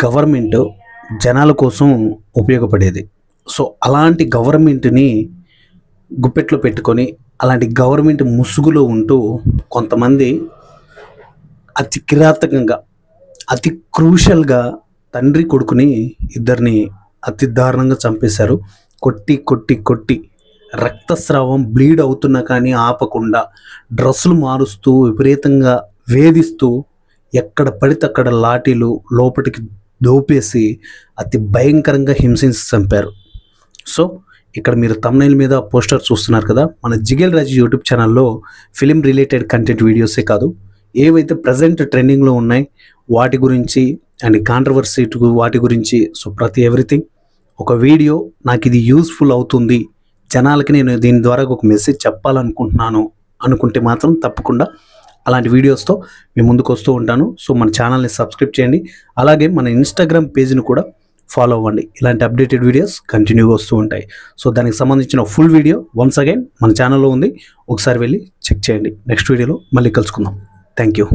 Government జనాల కోసం ఉపయోగపడేది. సో అలాంటి గవర్నమెంట్‌ని గుప్పెట్లో పెట్టుకొని, అలాంటి గవర్నమెంట్ ముసుగులో ఉంటూ కొంతమంది అతి కిరాతకంగా, అతి క్రూషియల్‌గా తండ్రి, కొడుకుని ఇద్దరిని అతి దారుణంగా చంపేశారు. కొట్టి రక్తస్రావం బ్లీడ్ అవుతున్నా కానీ ఆపకుండా, డ్రెస్సులు మారుస్తూ, విపరీతంగా వేధిస్తూ, ఎక్కడ పడితే అక్కడ లాఠీలు లోపటికి దోపేసి అతి భయంకరంగా హింసించి చంపారు. సో ఇక్కడ మీరు థంబ్‌నెయిల్ మీద పోస్టర్ చూస్తున్నారు కదా, మన జిగేల్ రాజు యూట్యూబ్ ఛానల్లో ఫిలిం రిలేటెడ్ కంటెంట్ వీడియోసే కాదు, ఏవైతే ప్రజెంట్ ట్రెండింగ్లో ఉన్నాయి వాటి గురించి అండ్ కాంట్రవర్సీ వాటి గురించి, సో ప్రతి ఎవ్రీథింగ్ ఒక వీడియో నాకు ఇది యూస్ఫుల్ అవుతుంది, జనాలకి నేను దీని ద్వారా ఒక మెసేజ్ చెప్పాలనుకుంటున్నాను అనుకుంటే మాత్రం తప్పకుండా అలాంటి వీడియోస్తో మీ ముందుకు వస్తూ ఉంటాను. సో మన ఛానల్ని సబ్స్క్రైబ్ చేయండి, అలాగే మన ఇన్స్టాగ్రామ్ పేజ్ని కూడా ఫాలో అవ్వండి. ఇలాంటి అప్డేటెడ్ వీడియోస్ కంటిన్యూగా వస్తూ ఉంటాయి. సో దానికి సంబంధించిన ఫుల్ వీడియో వన్స్ అగైన్ మన ఛానల్లో ఉంది, ఒకసారి వెళ్ళి చెక్ చేయండి. నెక్స్ట్ వీడియోలో మళ్ళీ కలుసుకుందాం. Thank you.